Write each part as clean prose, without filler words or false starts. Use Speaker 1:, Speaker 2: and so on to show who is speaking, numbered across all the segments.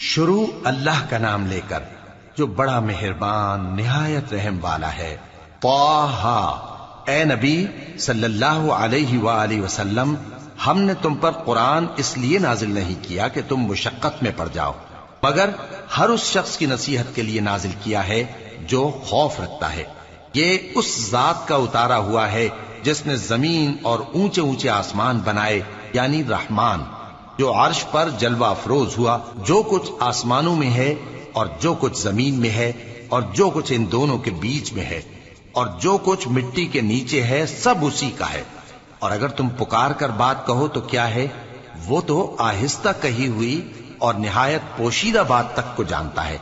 Speaker 1: شروع اللہ کا نام لے کر جو بڑا مہربان نہایت رحم والا ہے۔ طٰہٰ، اے نبی صلی اللہ علیہ وآلہ وسلم، ہم نے تم پر قرآن اس لیے نازل نہیں کیا کہ تم مشقت میں پڑ جاؤ، مگر ہر اس شخص کی نصیحت کے لیے نازل کیا ہے جو خوف رکھتا ہے۔ یہ اس ذات کا اتارا ہوا ہے جس نے زمین اور اونچے اونچے آسمان بنائے، یعنی رحمان، جو عرش پر جلوہ افروز ہوا۔ جو کچھ آسمانوں میں ہے اور جو کچھ زمین میں ہے اور جو کچھ ان دونوں کے بیچ میں ہے اور جو کچھ مٹی کے نیچے ہے، سب اسی کا ہے۔ اور اگر تم پکار کر بات کہو تو کیا ہے، وہ تو آہستہ کہی ہوئی اور نہایت پوشیدہ بات تک کو جانتا ہے۔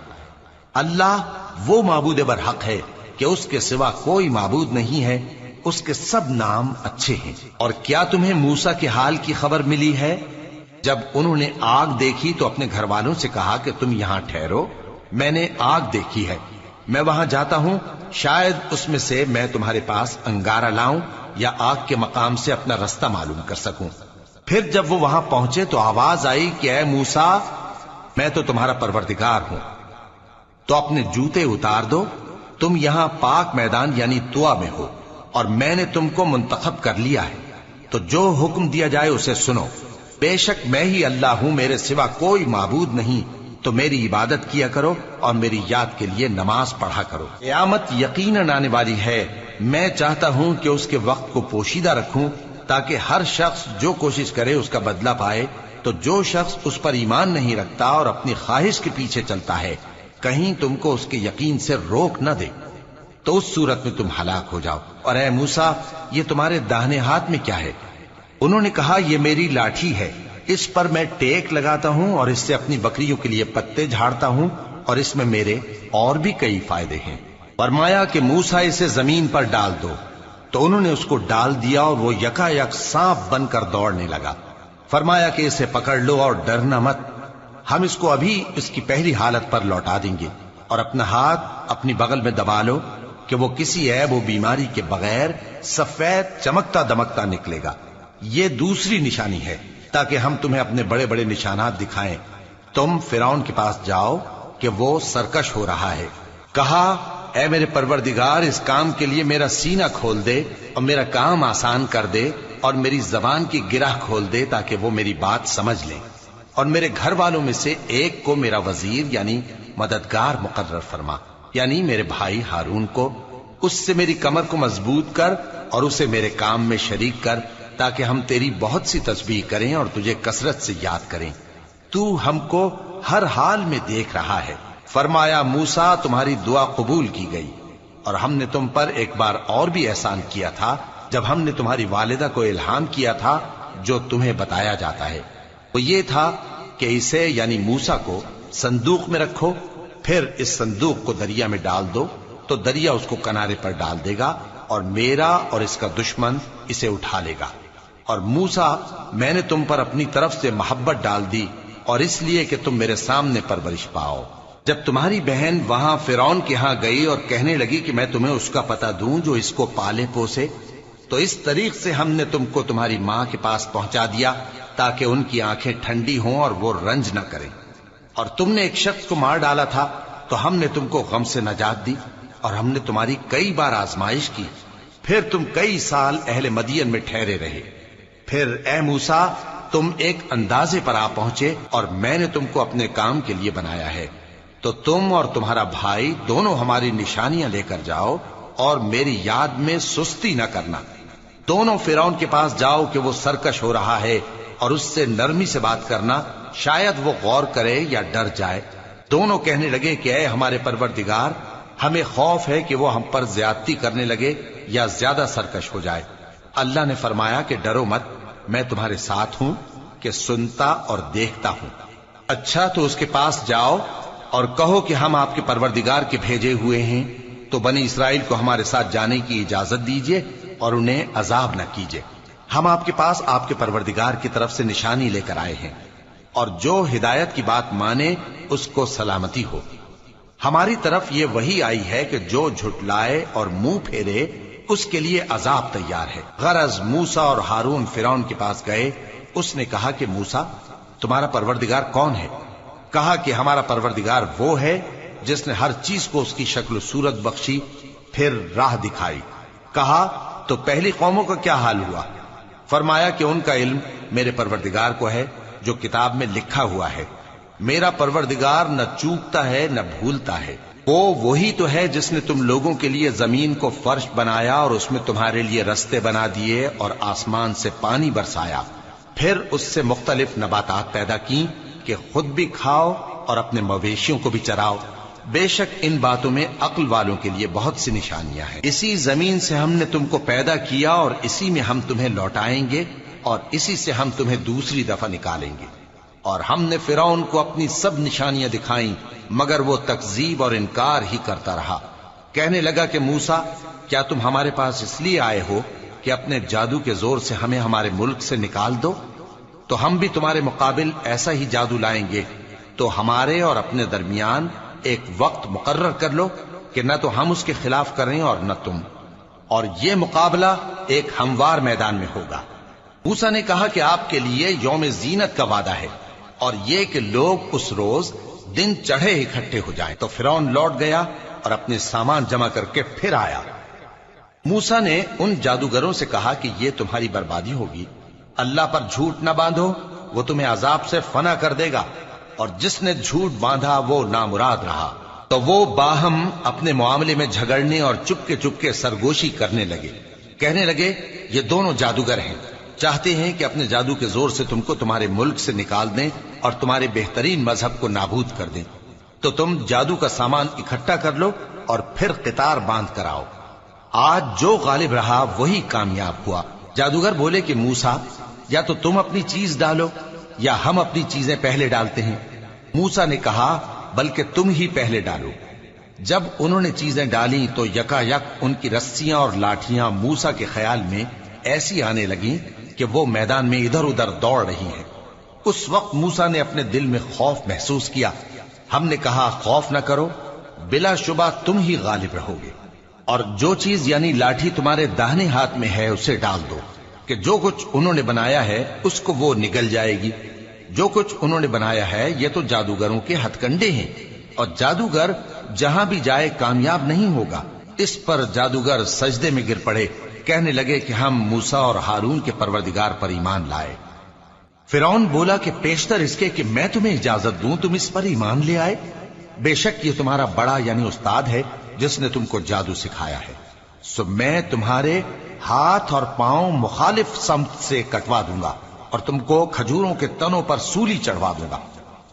Speaker 1: اللہ وہ معبود برحق ہے کہ اس کے سوا کوئی معبود نہیں ہے، اس کے سب نام اچھے ہیں۔ اور کیا تمہیں موسیٰ کے حال کی خبر ملی ہے؟ جب انہوں نے آگ دیکھی تو اپنے گھر والوں سے کہا کہ تم یہاں ٹھہرو، میں نے آگ دیکھی ہے، میں وہاں جاتا ہوں، شاید اس میں سے میں تمہارے پاس انگارہ لاؤں یا آگ کے مقام سے اپنا رستہ معلوم کر سکوں۔ پھر جب وہ وہاں پہنچے تو آواز آئی کہ اے موسیٰ، میں تو تمہارا پروردگار ہوں، تو اپنے جوتے اتار دو، تم یہاں پاک میدان یعنی طویٰ میں ہو، اور میں نے تم کو منتخب کر لیا ہے، تو جو حکم دیا جائے اسے سنو۔ بے شک میں ہی اللہ ہوں، میرے سوا کوئی معبود نہیں، تو میری عبادت کیا کرو اور میری یاد کے لیے نماز پڑھا کرو۔ قیامت یقیناً آنے والی ہے، میں چاہتا ہوں کہ اس کے وقت کو پوشیدہ رکھوں تاکہ ہر شخص جو کوشش کرے اس کا بدلہ پائے۔ تو جو شخص اس پر ایمان نہیں رکھتا اور اپنی خواہش کے پیچھے چلتا ہے، کہیں تم کو اس کے یقین سے روک نہ دے، تو اس صورت میں تم ہلاک ہو جاؤ۔ اور اے موسیٰ، یہ تمہارے داہنے ہاتھ میں کیا ہے؟ انہوں نے کہا، یہ میری لاٹھی ہے، اس پر میں ٹیک لگاتا ہوں اور اس سے اپنی بکریوں کے لیے پتے جھاڑتا ہوں، اور اس میں میرے اور بھی کئی فائدے ہیں۔ فرمایا کہ موسیٰ اسے زمین پر ڈال دو، تو انہوں نے اس کو ڈال دیا اور وہ یکا یک سانپ بن کر دوڑنے لگا۔ فرمایا کہ اسے پکڑ لو اور ڈرنا مت، ہم اس کو ابھی اس کی پہلی حالت پر لوٹا دیں گے، اور اپنا ہاتھ اپنی بغل میں دبا لو کہ وہ کسی عیب و بیماری کے بغیر سفید چمکتا دمکتا نکلے گا۔ یہ دوسری نشانی ہے تاکہ ہم تمہیں اپنے بڑے بڑے نشانات دکھائیں۔ تم فرعون کے پاس جاؤ کہ وہ سرکش ہو رہا ہے، کہا اے میرے پروردگار، اس کام کے لیے میرا سینہ کھول دے اور میرا کام آسان کر دے اور میری زبان کی گرہ کھول دے تاکہ وہ میری بات سمجھ لیں، اور میرے گھر والوں میں سے ایک کو میرا وزیر یعنی مددگار مقرر فرما، یعنی میرے بھائی ہارون کو۔ اس سے میری کمر کو مضبوط کر اور اسے میرے کام میں شریک کر تاکہ ہم تیری بہت سی تسبیح کریں اور تجھے کثرت سے یاد کریں، تو ہم کو ہر حال میں دیکھ رہا ہے۔ فرمایا موسیٰ، تمہاری دعا قبول کی گئی، اور ہم نے تم پر ایک بار اور بھی احسان کیا تھا جب ہم نے تمہاری والدہ کو الہام کیا تھا جو تمہیں بتایا جاتا ہے، وہ یہ تھا کہ اسے یعنی موسیٰ کو صندوق میں رکھو، پھر اس صندوق کو دریا میں ڈال دو تو دریا اس کو کنارے پر ڈال دے گا، اور میرا اور اس کا دشمن اسے اٹھا لے گا۔ اور موسیٰ، میں نے تم پر اپنی طرف سے محبت ڈال دی، اور اس لیے کہ تم میرے سامنے پرورش پاؤ۔ جب تمہاری بہن وہاں فرعون کے ہاں گئی اور کہنے لگی کہ میں تمہیں اس کا پتہ دوں جو اس کو پالے پوسے، تو اس طریق سے ہم نے تم کو تمہاری ماں کے پاس پہنچا دیا تاکہ ان کی آنکھیں ٹھنڈی ہوں اور وہ رنج نہ کریں۔ اور تم نے ایک شخص کو مار ڈالا تھا تو ہم نے تم کو غم سے نجات دی، اور ہم نے تمہاری کئی بار آزمائش کی، پھر تم کئی سال اہل مدین میں ٹھہرے رہے۔ پھر اے موسیٰ، تم ایک اندازے پر آ پہنچے اور میں نے تم کو اپنے کام کے لیے بنایا ہے، تو تم اور تمہارا بھائی دونوں ہماری نشانیاں لے کر جاؤ اور میری یاد میں سستی نہ کرنا۔ دونوں فرعون کے پاس جاؤ کہ وہ سرکش ہو رہا ہے، اور اس سے نرمی سے بات کرنا، شاید وہ غور کرے یا ڈر جائے۔ دونوں کہنے لگے کہ اے ہمارے پروردگار، ہمیں خوف ہے کہ وہ ہم پر زیادتی کرنے لگے یا زیادہ سرکش ہو جائے۔ اللہ نے فرمایا کہ ڈرو مت، میں تمہارے ساتھ ہوں کہ سنتا اور دیکھتا ہوں۔ اچھا، تو اس کے پاس جاؤ اور کہو کہ ہم آپ کے پروردگار کے بھیجے ہوئے ہیں، تو بنی اسرائیل کو ہمارے ساتھ جانے کی اجازت دیجیے اور انہیں عذاب نہ کیجیے۔ ہم آپ کے پاس آپ کے پروردگار کی طرف سے نشانی لے کر آئے ہیں، اور جو ہدایت کی بات مانے اس کو سلامتی ہو۔ ہماری طرف یہ وحی آئی ہے کہ جو جھٹلائے اور منہ پھیرے اس کے لیے عذاب تیار ہے۔ غرض موسیٰ اور ہارون فرعون کے پاس گئے، اس نے کہا کہ موسیٰ، تمہارا پروردگار کون ہے؟ کہا کہ ہمارا پروردگار وہ ہے جس نے ہر چیز کو اس کی شکل و صورت بخشی، پھر راہ دکھائی۔ کہا تو پہلی قوموں کا کیا حال ہوا؟ فرمایا کہ ان کا علم میرے پروردگار کو ہے جو کتاب میں لکھا ہوا ہے۔ میرا پروردگار نہ چوکتا ہے نہ بھولتا ہے۔ وہ وہی تو ہے جس نے تم لوگوں کے لیے زمین کو فرش بنایا اور اس میں تمہارے لیے رستے بنا دیے اور آسمان سے پانی برسایا، پھر اس سے مختلف نباتات پیدا کی کہ خود بھی کھاؤ اور اپنے مویشیوں کو بھی چراؤ۔ بے شک ان باتوں میں عقل والوں کے لیے بہت سی نشانیاں ہیں۔ اسی زمین سے ہم نے تم کو پیدا کیا اور اسی میں ہم تمہیں لوٹائیں گے اور اسی سے ہم تمہیں دوسری دفعہ نکالیں گے۔ اور ہم نے فرعون کو اپنی سب نشانیاں دکھائیں مگر وہ تکذیب اور انکار ہی کرتا رہا۔ کہنے لگا کہ موسیٰ، کیا تم ہمارے پاس اس لیے آئے ہو کہ اپنے جادو کے زور سے ہمیں ہمارے ملک سے نکال دو؟ تو ہم بھی تمہارے مقابل ایسا ہی جادو لائیں گے، تو ہمارے اور اپنے درمیان ایک وقت مقرر کر لو کہ نہ تو ہم اس کے خلاف کریں اور نہ تم، اور یہ مقابلہ ایک ہموار میدان میں ہوگا۔ موسیٰ نے کہا کہ آپ کے لیے یوم زینت کا وعدہ ہے اور یہ کہ لوگ اس روز دن چڑھے اکٹھے ہو جائیں۔ تو فرعون لوٹ گیا اور اپنے سامان جمع کر کے پھر آیا۔ موسیٰ نے ان جادوگروں سے کہا کہ یہ تمہاری بربادی ہوگی، اللہ پر جھوٹ نہ باندھو، وہ تمہیں عذاب سے فنا کر دے گا، اور جس نے جھوٹ باندھا وہ نامراد رہا۔ تو وہ باہم اپنے معاملے میں جھگڑنے اور چپکے سرگوشی کرنے لگے۔ کہنے لگے یہ دونوں جادوگر ہیں، چاہتے ہیں کہ اپنے جادو کے زور سے تم کو تمہارے ملک سے نکال دیں اور تمہارے بہترین مذہب کو نابود کر دیں۔ تو تم جادو کا سامان اکٹھا کر لو اور پھر قطار باندھ کر آؤ۔ آج جو غالب رہا وہی کامیاب ہوا۔ جادوگر بولے کہ موسیٰ، یا تو تم اپنی چیز ڈالو یا ہم اپنی چیزیں پہلے ڈالتے ہیں۔ موسیٰ نے کہا بلکہ تم ہی پہلے ڈالو۔ جب انہوں نے چیزیں ڈالیں تو یکا یک ان کی رسیاں اور لاٹھیاں موسیٰ کے خیال میں ایسی آنے لگیں کہ وہ میدان میں ادھر ادھر دوڑ رہی ہیں۔ اس وقت موسیٰ نے اپنے دل میں خوف محسوس کیا۔ ہم نے کہا خوف نہ کرو، بلا شبہ تم ہی غالب رہو گے، اور جو چیز یعنی لاٹھی تمہارے داہنے ہاتھ میں ہے اسے ڈال دو کہ جو کچھ انہوں نے بنایا ہے اس کو وہ نگل جائے گی۔ جو کچھ انہوں نے بنایا ہے یہ تو جادوگروں کے ہتھ کنڈے ہیں، اور جادوگر جہاں بھی جائے کامیاب نہیں ہوگا۔ اس پر جادوگر سجدے میں گر پڑے، کہنے لگے کہ ہم موسیٰ اور ہارون کے پروردگار پر ایمان لائے۔ فرعون بولا کہ پیشتر اس کے کہ میں تمہیں اجازت دوں تم اس پر ایمان لے آئے، بے شک یہ تمہارا بڑا یعنی استاد ہے جس نے تم کو جادو سکھایا ہے، سو میں تمہارے ہاتھ اور پاؤں مخالف سمت سے کٹوا دوں گا اور تم کو کھجوروں کے تنوں پر سولی چڑھوا دوں گا،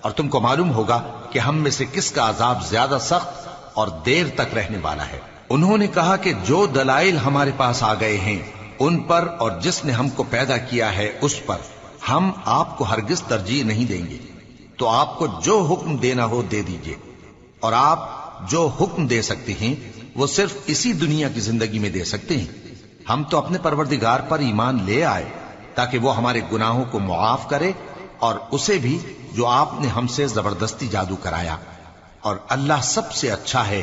Speaker 1: اور تم کو معلوم ہوگا کہ ہم میں سے کس کا عذاب زیادہ سخت اور دیر تک رہنے والا ہے۔ انہوں نے کہا کہ جو دلائل ہمارے پاس آ گئے ہیں ان پر اور جس نے ہم کو پیدا کیا ہے اس پر ہم آپ کو ہرگز ترجیح نہیں دیں گے، تو آپ کو جو حکم دینا ہو دے دیجئے، اور آپ جو حکم دے سکتے ہیں وہ صرف اسی دنیا کی زندگی میں دے سکتے ہیں۔ ہم تو اپنے پروردگار پر ایمان لے آئے تاکہ وہ ہمارے گناہوں کو معاف کرے اور اسے بھی جو آپ نے ہم سے زبردستی جادو کرایا، اور اللہ سب سے اچھا ہے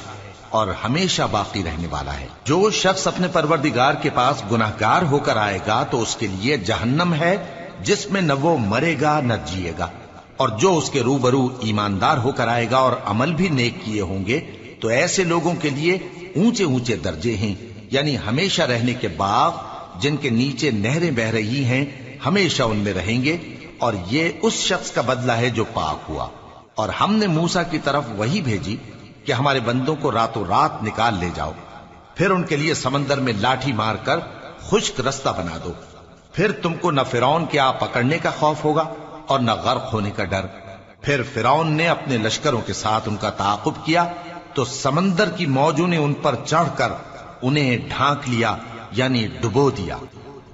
Speaker 1: اور ہمیشہ باقی رہنے والا ہے۔ جو شخص اپنے پروردگار کے پاس گناہگار ہو کر آئے گا تو اس کے لیے جہنم ہے جس میں نہ وہ مرے گا نہ جیے گا، اور جو اس کے روبرو ایماندار ہو کر آئے گا اور عمل بھی نیک کیے ہوں گے تو ایسے لوگوں کے لیے اونچے اونچے درجے ہیں، یعنی ہمیشہ رہنے کے باغ جن کے نیچے نہریں بہ رہی ہیں، ہمیشہ ان میں رہیں گے، اور یہ اس شخص کا بدلہ ہے جو پاک ہوا۔ اور ہم نے موسیٰ کی طرف وحی بھیجی کہ ہمارے بندوں کو راتوں رات نکال لے جاؤ، پھر ان کے لیے سمندر میں لاٹھی مار کر خشک رستہ بنا دو، پھر تم کو نہ فرعون کے آ پکڑنے کا خوف ہوگا اور نہ غرق ہونے کا ڈر۔ پھر فرعون نے اپنے لشکروں کے ساتھ ان کا تعاقب کیا تو سمندر کی موجوں نے ان پر چڑھ کر انہیں ڈھانک لیا یعنی ڈبو دیا،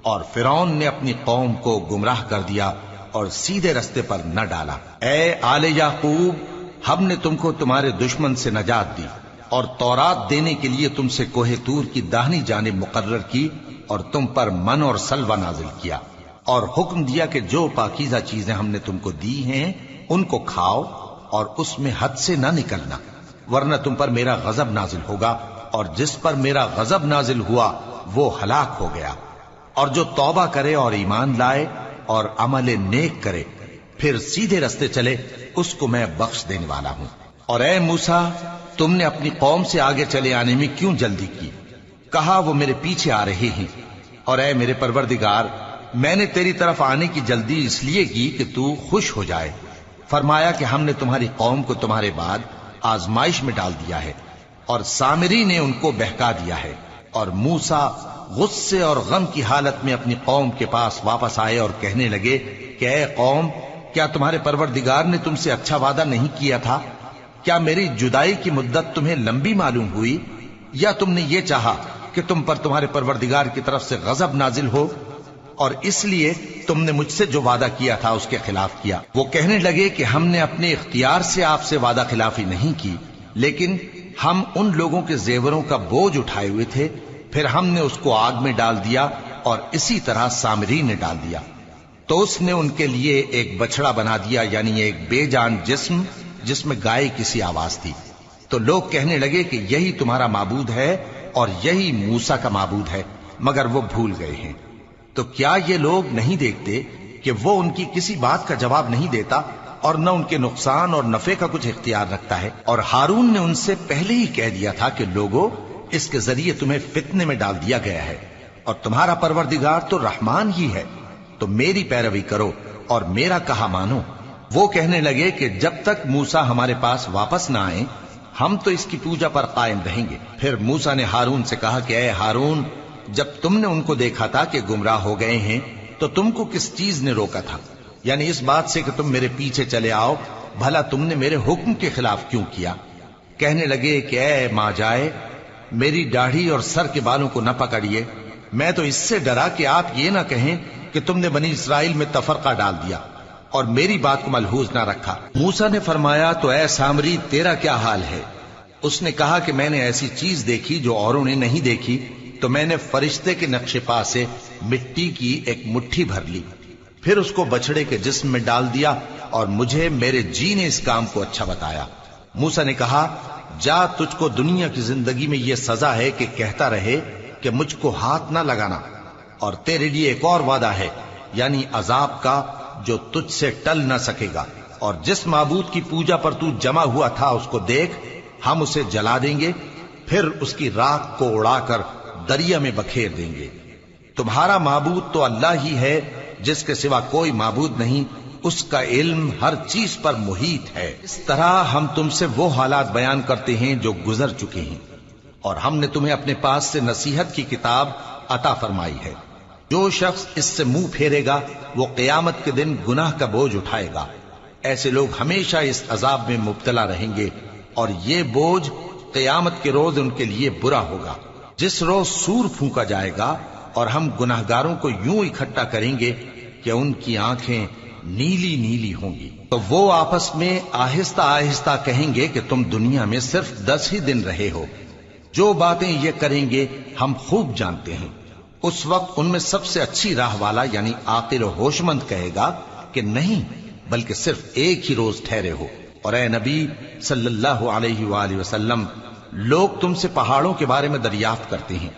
Speaker 1: اور فرعون نے اپنی قوم کو گمراہ کر دیا اور سیدھے رستے پر نہ ڈالا۔ اے آل یعقوب، ہم نے تم کو تمہارے دشمن سے نجات دی اور تورات دینے کے لیے تم سے کوہ طور کی داہنی جانب مقرر کی اور تم پر من اور سلوہ نازل کیا، اور حکم دیا کہ جو پاکیزہ چیزیں ہم نے تم کو دی ہیں ان کو کھاؤ اور اس میں حد سے نہ نکلنا، ورنہ تم پر میرا غضب نازل ہوگا، اور جس پر میرا غضب نازل ہوا وہ ہلاک ہو گیا۔ اور جو توبہ کرے اور ایمان لائے اور عمل نیک کرے پھر سیدھے رستے چلے اس کو میں بخش دینے والا ہوں۔ اور اے موسیٰ، تم نے اپنی قوم سے آگے چلے آنے میں کیوں جلدی کی؟ کہا وہ میرے پیچھے آ رہے ہیں۔ اور اے میرے پروردگار، میں نے تیری طرف آنے کی جلدی اس لیے کی کہ تو خوش ہو جائے۔ فرمایا کہ ہم نے تمہاری قوم کو تمہارے بعد آزمائش میں ڈال دیا ہے، اور سامری نے ان کو بہکا دیا ہے۔ اور موسیٰ غصے اور غم کی حالت میں اپنی قوم کے پاس واپس آئے اور کہنے لگے کہ اے قوم، کیا تمہارے پروردگار نے تم سے اچھا وعدہ نہیں کیا تھا؟ کیا میری جدائی کی مدت تمہیں لمبی معلوم ہوئی، یا تم نے یہ چاہا کہ تم پر تمہارے پروردگار کی طرف سے غضب نازل ہو، اور اس لیے تم نے مجھ سے جو وعدہ کیا تھا اس کے خلاف کیا؟ وہ کہنے لگے کہ ہم نے اپنے اختیار سے آپ سے وعدہ خلافی نہیں کی، لیکن ہم ان لوگوں کے زیوروں کا بوجھ اٹھائے ہوئے تھے، پھر ہم نے اس کو آگ میں ڈال دیا، اور اسی طرح سامری نے ڈال دیا۔ تو اس نے ان کے لیے ایک بچڑا بنا دیا، یعنی ایک بے جان جسم جس میں گائے کسی آواز تھی۔ تو لوگ کہنے لگے کہ یہی تمہارا معبود ہے اور یہی موسیٰ کا معبود ہے، مگر وہ بھول گئے ہیں۔ تو کیا یہ لوگ نہیں دیکھتے کہ وہ ان کی کسی بات کا جواب نہیں دیتا، اور نہ ان کے نقصان اور نفع کا کچھ اختیار رکھتا ہے؟ اور ہارون نے ان سے پہلے ہی کہہ دیا تھا کہ لوگوں، اس کے ذریعے تمہیں فتنے میں ڈال دیا گیا ہے، اور تمہارا پروردگار تو رحمان ہی ہے، تو میری پیروی کرو اور میرا کہا مانو۔ وہ کہنے لگے کہ جب تک موسیٰ ہمارے پاس واپس نہ آئیں ہم تو اس کی پوجا پر قائم رہیں گے۔ پھر موسیٰ نے ہارون سے کہا کہ اے ہارون، جب تم نے ان کو دیکھا تھا کہ گمراہ ہو گئے ہیں تو تم کو کس چیز نے روکا تھا؟ یعنی اس بات سے کہ تم میرے پیچھے چلے آؤ، بھلا تم نے میرے حکم کے خلاف کیوں کیا؟ کہنے لگے کہ اے ماں جائے، میری داڑھی اور سر کے بالوں کو نہ پکڑیے، میں تو اس سے ڈرا کہ آپ یہ نہ کہیں کہ تم نے بنی اسرائیل میں تفرقہ ڈال دیا اور میری بات کو ملحوظ نہ رکھا۔ موسیٰ نے فرمایا تو اے سامری، تیرا کیا حال ہے؟ اس نے کہا کہ میں نے ایسی چیز دیکھی جو اوروں نے نہیں دیکھی، تو میں نے فرشتے کے نقش پا سے مٹی کی ایک مٹھی بھر لی، پھر اس کو بچڑے کے جسم میں ڈال دیا، اور مجھے میرے جی نے اس کام کو اچھا بتایا۔ موسیٰ نے کہا جا، تجھ کو دنیا کی زندگی میں یہ سزا ہے کہ کہتا رہے کہ مجھ کو ہاتھ نہ لگانا، اور تیرے لیے ایک اور وعدہ ہے، یعنی عذاب کا جو تجھ سے ٹل نہ سکے گا، اور جس معبود کی پوجا پر تو جمع ہوا تھا اس کو دیکھ، ہم اسے جلا دیں گے، پھر اس کی راکھ کو اڑا کر دریا میں بکھیر دیں گے۔ تمہارا معبود تو اللہ ہی ہے، جس کے سوا کوئی معبود نہیں، اس کا علم ہر چیز پر محیط ہے۔ اس طرح ہم تم سے وہ حالات بیان کرتے ہیں جو گزر چکے ہیں، اور ہم نے تمہیں اپنے پاس سے نصیحت کی کتاب عطا فرمائی ہے۔ جو شخص اس سے منہ پھیرے گا وہ قیامت کے دن گناہ کا بوجھ اٹھائے گا۔ ایسے لوگ ہمیشہ اس عذاب میں مبتلا رہیں گے، اور یہ بوجھ قیامت کے روز ان کے لیے برا ہوگا، جس روز سور پھونکا جائے گا، اور ہم گناہگاروں کو یوں اکٹھا کریں گے کہ ان کی آنکھیں نیلی نیلی ہوں گی۔ تو وہ آپس میں آہستہ آہستہ کہیں گے کہ تم دنیا میں صرف 10 ہی دن رہے ہو، جو باتیں یہ کریں گے ہم خوب جانتے ہیں۔ اس وقت ان میں سب سے اچھی راہ والا یعنی عاقل و ہوش مند کہے گا کہ نہیں، بلکہ صرف ایک ہی روز ٹھہرے ہو۔ اور اے نبی صلی اللہ علیہ وآلہ وسلم، لوگ تم سے پہاڑوں کے بارے میں دریافت کرتے ہیں،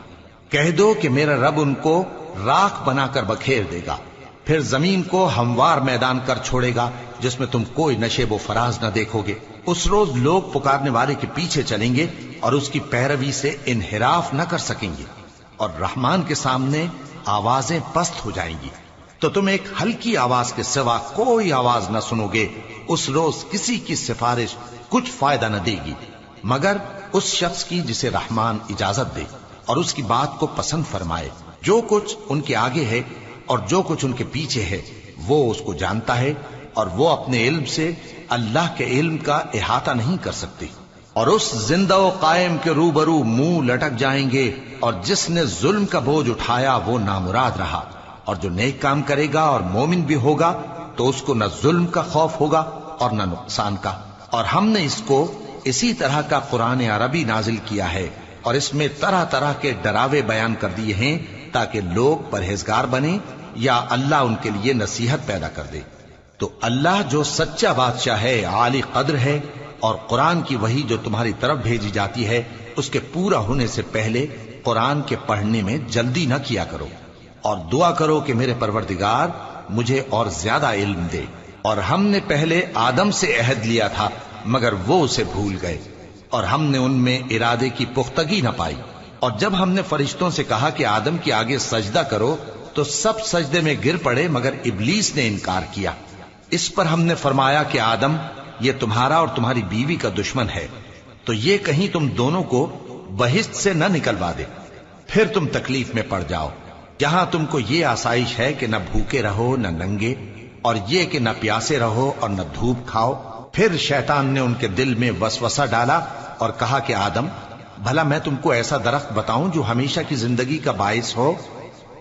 Speaker 1: کہہ دو کہ میرا رب ان کو راکھ بنا کر بکھیر دے گا، پھر زمین کو ہموار میدان کر چھوڑے گا جس میں تم کوئی نشیب و فراز نہ دیکھو گے۔ اس روز لوگ پکارنے والے کے پیچھے چلیں گے اور اس کی پیروی سے انحراف نہ کر سکیں گے، اور رحمان کے سامنے آوازیں پست ہو جائیں گی، تو تم ایک ہلکی آواز کے سوا کوئی آواز نہ سنو گے۔ اس روز کسی کی سفارش کچھ فائدہ نہ دے گی مگر اس شخص کی جسے رحمان اجازت دے اور اس کی بات کو پسند فرمائے۔ جو کچھ ان کے آگے ہے اور جو کچھ ان کے پیچھے ہے وہ اس کو جانتا ہے، اور وہ اپنے علم سے اللہ کے علم کا احاطہ نہیں کر سکتے۔ اور اس زندہ و قائم کے روبرو منہ لٹک جائیں گے، اور جس نے ظلم کا بوجھ اٹھایا وہ نامراد رہا، اور جو نیک کام کرے گا اور مومن بھی ہوگا تو اس کو نہ ظلم کا خوف ہوگا اور نہ نقصان کا۔ اور ہم نے اس کو اسی طرح کا قرآن عربی نازل کیا ہے، اور اس میں طرح طرح کے ڈراوے بیان کر دیے ہیں تاکہ لوگ پرہیزگار بنیں یا اللہ ان کے لیے نصیحت پیدا کر دے۔ تو اللہ جو سچا بادشاہ ہے، عالی قدر ہے، اور قرآن کی وحی جو تمہاری طرف بھیجی جاتی ہے اس کے پورا ہونے سے پہلے قرآن کے پڑھنے میں جلدی نہ کیا کرو، اور دعا کرو کہ میرے پروردگار مجھے اور زیادہ علم دے۔ اور ہم نے پہلے آدم سے عہد لیا تھا مگر وہ اسے بھول گئے، اور ہم نے ان میں ارادے کی پختگی نہ پائی۔ اور جب ہم نے فرشتوں سے کہا کہ آدم کے آگے سجدہ کرو تو سب سجدے میں گر پڑے مگر ابلیس نے انکار کیا۔ اس پر ہم نے فرمایا کہ آدم، یہ تمہارا اور تمہاری بیوی کا دشمن ہے، تو یہ کہیں تم دونوں کو بہشت سے نہ نکلوا دے، پھر تم تکلیف میں پڑ جاؤ، جہاں تم کو یہ آسائش ہے کہ نہ بھوکے رہو نہ ننگے، اور یہ کہ نہ پیاسے رہو اور نہ دھوپ کھاؤ۔ پھر شیطان نے ان کے دل میں وسوسہ ڈالا اور کہا کہ آدم، بھلا میں تم کو ایسا درخت بتاؤں جو ہمیشہ کی زندگی کا باعث ہو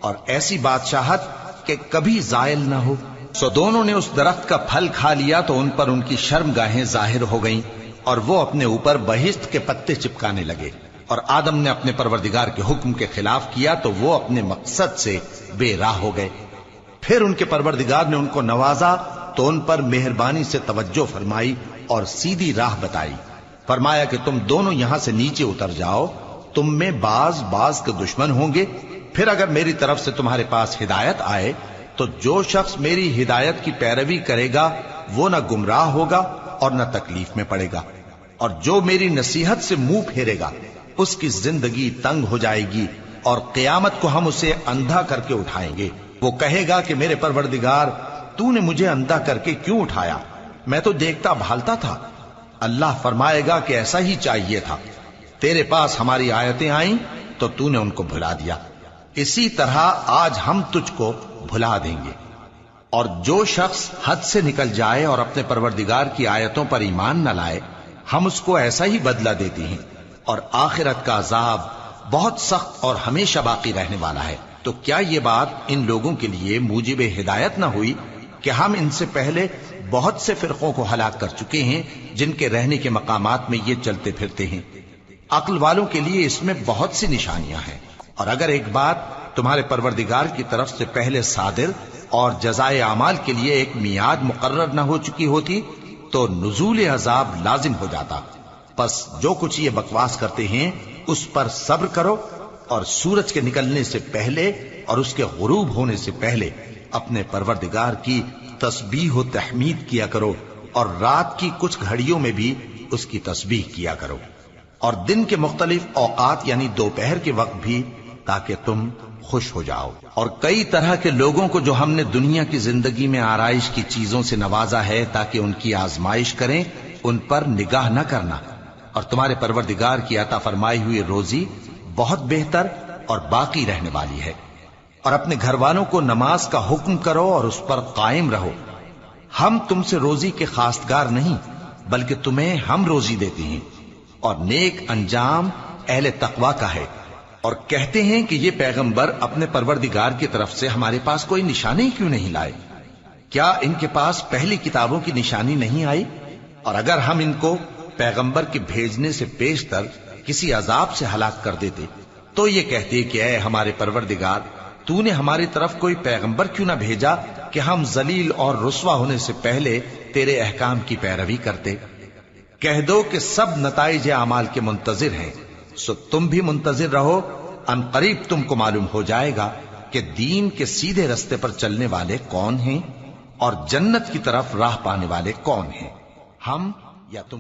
Speaker 1: اور ایسی بادشاہت کہ کبھی زائل نہ ہو؟ سو دونوں نے اس درخت کا پھل کھا لیا تو ان پر ان کی شرم گاہیں ظاہر ہو گئیں، اور وہ اپنے اوپر بہشت کے پتے چپکانے لگے۔ اور آدم نے اپنے پروردگار کے حکم کے خلاف کیا تو وہ اپنے مقصد سے بے راہ ہو گئے۔ پھر ان کے پروردگار نے ان کو نوازا تو ان پر مہربانی سے توجہ فرمائی اور سیدھی راہ بتائی۔ فرمایا کہ تم دونوں یہاں سے نیچے اتر جاؤ، تم میں بعض کے دشمن ہوں گے، پھر اگر میری طرف سے تمہارے پاس ہدایت آئے تو جو شخص میری ہدایت کی پیروی کرے گا وہ نہ گمراہ ہوگا اور نہ تکلیف میں پڑے گا، اور جو میری نصیحت سے منہ پھیرے گا اس کی زندگی تنگ ہو جائے گی، اور قیامت کو ہم اسے اندھا کر کے اٹھائیں گے۔ وہ کہے گا کہ میرے پروردگار، تو نے مجھے اندھا کر کے کیوں اٹھایا؟ میں تو دیکھتا بھالتا تھا۔ اللہ فرمائے گا کہ ایسا ہی چاہیے تھا، تیرے پاس ہماری آیتیں آئیں تو تو نے ان کو بھلا دیا، اسی طرح آج ہم تجھ کو بھلا دیں گے۔ اور جو شخص حد سے نکل جائے اور اپنے پروردگار کی آیتوں پر ایمان نہ لائے، ہم اس کو ایسا ہی بدلہ دیتے ہیں، اور آخرت کا عذاب بہت سخت اور ہمیشہ باقی رہنے والا ہے۔ تو کیا یہ بات ان لوگوں کے لیے موجب ہدایت نہ ہوئی کہ ہم ان سے پہلے بہت سے فرقوں کو ہلاک کر چکے ہیں جن کے رہنے کے مقامات میں یہ چلتے پھرتے ہیں؟ عقل والوں کے لیے اس میں بہت سی نشانیاں ہیں۔ اور اگر ایک بات تمہارے پروردگار کی طرف سے پہلے صادر اور جزائے اعمال کے لیے ایک میعاد مقرر نہ ہو چکی ہوتی تو نزول عذاب لازم ہو جاتا۔ پس جو کچھ یہ بکواس کرتے ہیں اس پر صبر کرو، اور سورج کے نکلنے سے پہلے اور اس کے غروب ہونے سے پہلے اپنے پروردگار کی تسبیح و تحمید کیا کرو، اور رات کی کچھ گھڑیوں میں بھی اس کی تسبیح کیا کرو، اور دن کے مختلف اوقات یعنی دوپہر کے وقت بھی، تاکہ تم خوش ہو جاؤ۔ اور کئی طرح کے لوگوں کو جو ہم نے دنیا کی زندگی میں آرائش کی چیزوں سے نوازا ہے تاکہ ان کی آزمائش کریں، ان پر نگاہ نہ کرنا، اور تمہارے پروردگار کی عطا فرمائی ہوئی روزی بہت بہتر اور باقی رہنے والی ہے۔ اور اپنے گھر والوں کو نماز کا حکم کرو اور اس پر قائم رہو۔ ہم تم سے روزی کے خواستگار نہیں بلکہ تمہیں ہم روزی دیتے ہیں، اور نیک انجام اہل تقوی کا ہے۔ اور کہتے ہیں کہ یہ پیغمبر اپنے پروردگار کی طرف سے ہمارے پاس کوئی نشانی کیوں نہیں لائے؟ کیا ان کے پاس پہلی کتابوں کی نشانی نہیں آئی؟ اور اگر ہم ان کو پیغمبر کے بھیجنے سے پیشتر کسی عذاب سے ہلاک کر دیتے تو یہ کہتے کہ اے ہمارے پروردگار، تو نے ہماری طرف کوئی پیغمبر کیوں نہ بھیجا کہ ہم ذلیل اور رسوا ہونے سے پہلے تیرے احکام کی پیروی کرتے۔ کہہ دو کہ سب نتائج اعمال کے منتظر ہیں، سو تم بھی منتظر رہو، ان قریب تم کو معلوم ہو جائے گا کہ دین کے سیدھے رستے پر چلنے والے کون ہیں اور جنت کی طرف راہ پانے والے کون ہیں، ہم یا تم۔